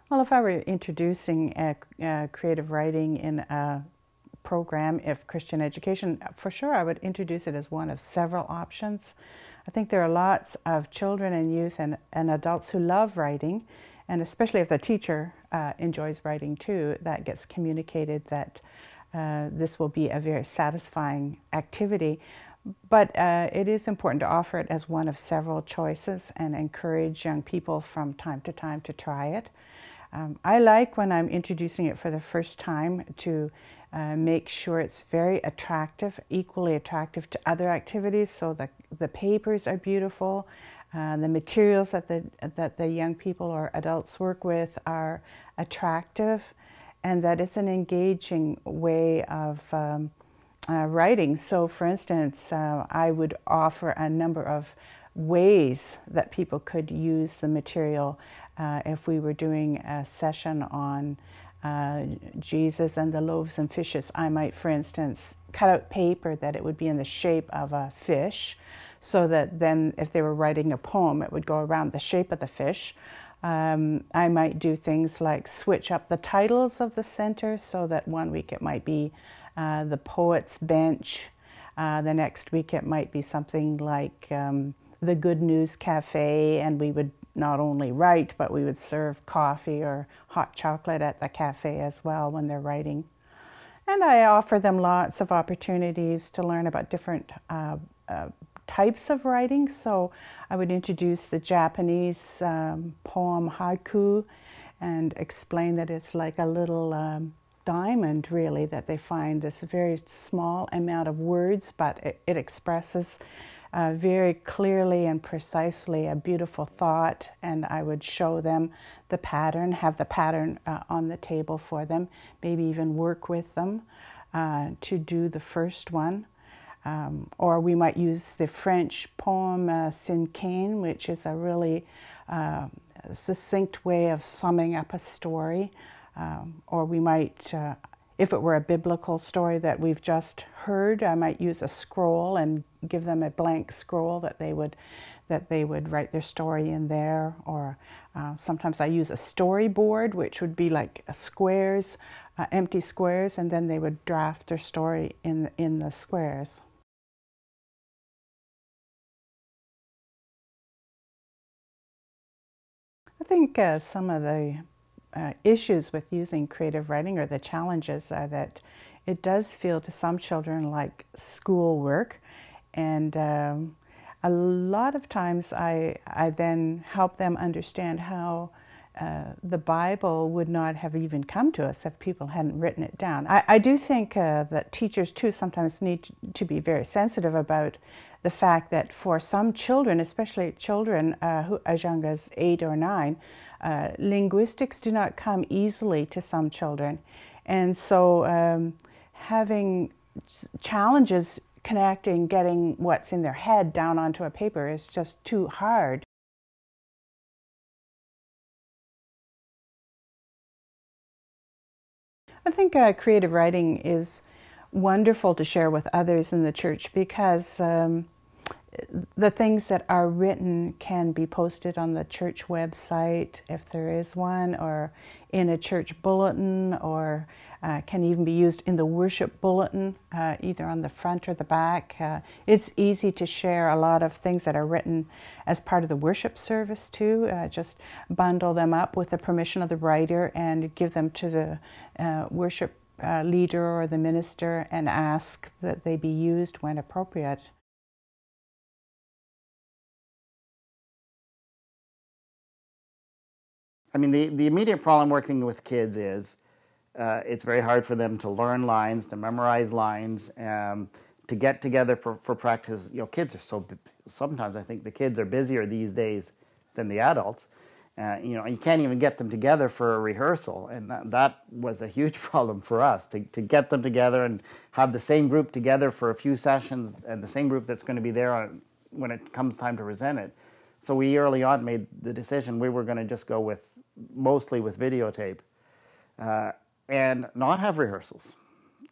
Well, if I were introducing creative writing in a program, if Christian education, for sure I would introduce it as one of several options. I think there are lots of children and youth and adults who love writing, and especially if the teacher enjoys writing too, that gets communicated that this will be a very satisfying activity. But it is important to offer it as one of several choices and encourage young people from time to time to try it. I like when I'm introducing it for the first time to make sure it's very attractive, equally attractive to other activities, so the papers are beautiful, the materials that the young people or adults work with are attractive, and that it's an engaging way of writing. So for instance, I would offer a number of ways that people could use the material. If we were doing a session on Jesus and the loaves and fishes, I might, for instance, cut out paper that it would be in the shape of a fish, so that then if they were writing a poem, it would go around the shape of the fish. I might do things like switch up the titles of the center, so that one week it might be the Poet's Bench, the next week it might be something like the Good News Cafe, and we would not only write, but we would serve coffee or hot chocolate at the cafe as well when they're writing. And I offer them lots of opportunities to learn about different types of writing. So I would introduce the Japanese poem haiku and explain that it's like a little diamond, really, that they find this very small amount of words, but it expresses very clearly and precisely a beautiful thought. And I would show them the pattern, have the pattern on the table for them, maybe even work with them to do the first one. Or we might use the French poem Cinquain, which is a really succinct way of summing up a story. Or we might, if it were a biblical story that we've just heard, I might use a scroll and give them a blank scroll that they would write their story in there. Or sometimes I use a storyboard, which would be like squares, empty squares, and then they would draft their story in the squares. I think some of the issues with using creative writing, or the challenges, are that it does feel to some children like schoolwork, and a lot of times I then help them understand how the Bible would not have even come to us if people hadn't written it down. I do think that teachers too sometimes need to be very sensitive about the fact that for some children, especially children who as young as 8 or 9, linguistics do not come easily to some children. And so having challenges connecting, getting what's in their head down onto a paper is just too hard. I think creative writing is wonderful to share with others in the church, because the things that are written can be posted on the church website, if there is one, or in a church bulletin, or can even be used in the worship bulletin, either on the front or the back. It's easy to share a lot of things that are written as part of the worship service too. Just bundle them up with the permission of the writer and give them to the worship leader or the minister, and ask that they be used when appropriate. I mean, the immediate problem working with kids is it's very hard for them to learn lines, to memorize lines, to get together for practice. You know, kids are sometimes I think the kids are busier these days than the adults. You know, you can't even get them together for a rehearsal, and that was a huge problem for us, to get them together and have the same group together for a few sessions, and the same group that's going to be there when it comes time to present it. So we early on made the decision we were going to just go mostly with videotape and not have rehearsals.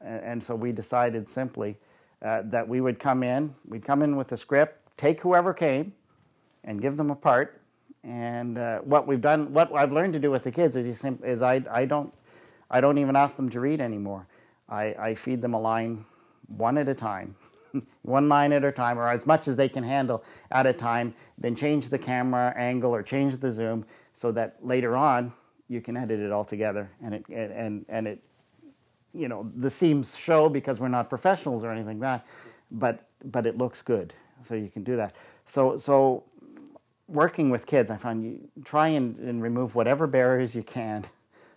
And so we decided simply that we'd come in with a script, take whoever came and give them a part, And what we've done, what I've learned to do with the kids is I don't even ask them to read anymore. I feed them a line one at a time, one line at a time, or as much as they can handle at a time, then change the camera angle or change the zoom so that later on you can edit it all together. And it you know, the seams show because we're not professionals or anything like that, but it looks good. So you can do that. So working with kids, I find you try and remove whatever barriers you can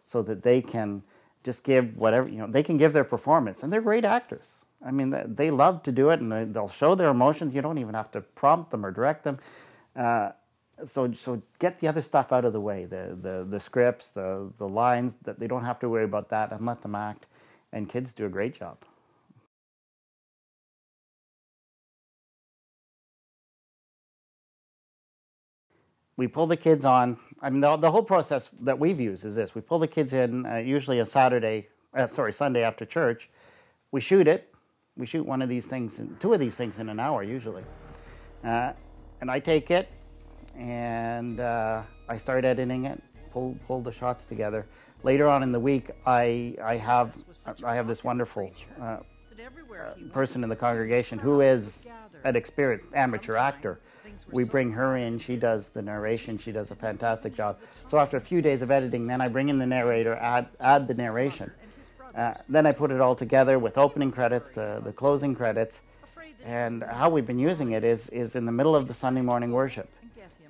so that they can just give whatever, you know, they can give their performance. And they're great actors. I mean, they love to do it, and they'll show their emotions. You don't even have to prompt them or direct them. So get the other stuff out of the way, the scripts, the lines, that they don't have to worry about that, and let them act. And kids do a great job. We pull the kids on. I mean, the whole process that we've used is this. We pull the kids in usually a Sunday after church. We shoot it. We shoot one of these things, two of these things in an hour usually. And I take it and I start editing it, pull the shots together. Later on in the week, I have this wonderful person in the congregation who is an experienced amateur actor. We bring her in, she does the narration, she does a fantastic job. So after a few days of editing, then I bring in the narrator, add the narration. Then I put it all together with opening credits, the closing credits, and how we've been using it is in the middle of the Sunday morning worship.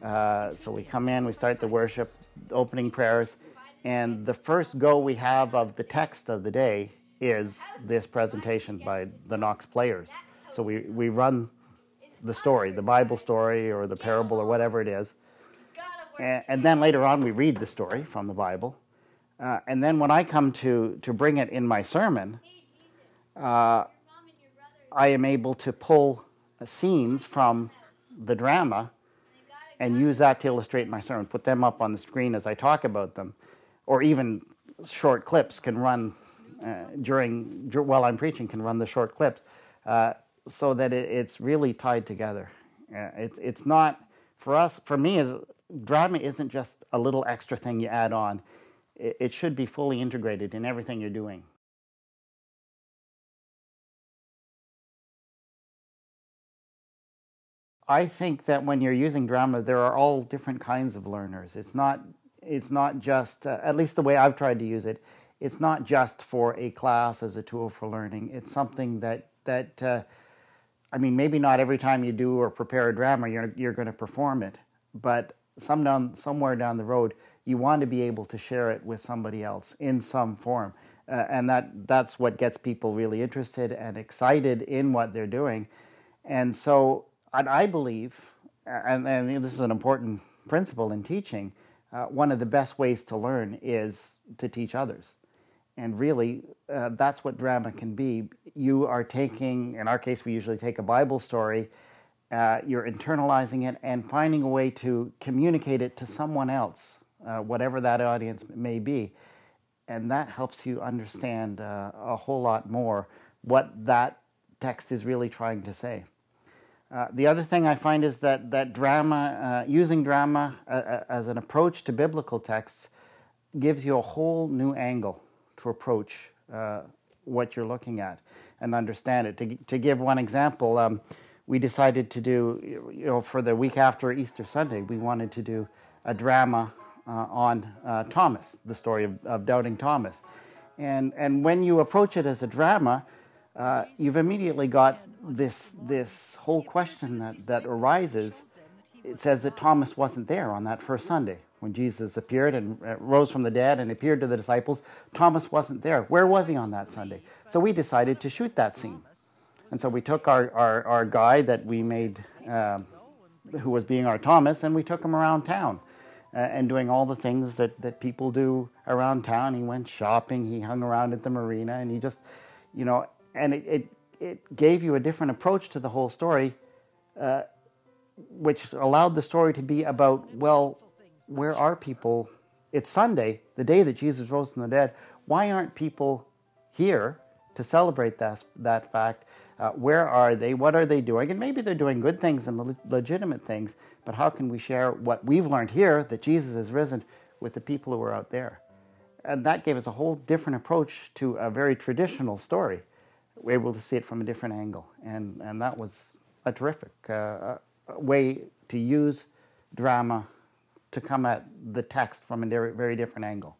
So we come in, we start the worship, opening prayers, and the first go we have of the text of the day is this presentation by the Knox players. So we run the story, the Bible story or the parable or whatever it is. And then later on we read the story from the Bible. And then when I come to bring it in my sermon, I am able to pull scenes from the drama and use that to illustrate my sermon, put them up on the screen as I talk about them. Or even short clips can run while I'm preaching, can run the short clips. So that it's really tied together. It's not, for me, drama isn't just a little extra thing you add on. It should be fully integrated in everything you're doing. I think that when you're using drama, there are all different kinds of learners. It's not just, at least the way I've tried to use it, it's not just for a class as a tool for learning. It's something that I mean, maybe not every time you do or prepare a drama you're going to perform it, but somewhere down the road you want to be able to share it with somebody else in some form, and that's what gets people really interested and excited in what they're doing. And so I believe, and this is an important principle in teaching, one of the best ways to learn is to teach others. And really, that's what drama can be. You are taking, in our case, we usually take a Bible story, you're internalizing it and finding a way to communicate it to someone else, whatever that audience may be. And that helps you understand a whole lot more what that text is really trying to say. The other thing I find is that drama, using drama as an approach to biblical texts, gives you a whole new angle to approach what you're looking at and understand it. To give one example, we decided to do, for the week after Easter Sunday, we wanted to do a drama on Thomas, the story of doubting Thomas. And when you approach it as a drama, you've immediately got this whole question that arises. It says that Thomas wasn't there on that first Sunday. When Jesus appeared and rose from the dead and appeared to the disciples, Thomas wasn't there. Where was he on that Sunday? So we decided to shoot that scene. And so we took our guy that we made, who was being our Thomas, and we took him around town and doing all the things that people do around town. He went shopping, he hung around at the marina, and he just, and it gave you a different approach to the whole story, which allowed the story to be about, well, where are people? It's Sunday, the day that Jesus rose from the dead. Why aren't people here to celebrate that fact? Where are they? What are they doing? And maybe they're doing good things and legitimate things, but how can we share what we've learned here, that Jesus has risen, with the people who are out there? And that gave us a whole different approach to a very traditional story. We're able to see it from a different angle. And that was a terrific way to use drama to come at the text from a very different angle.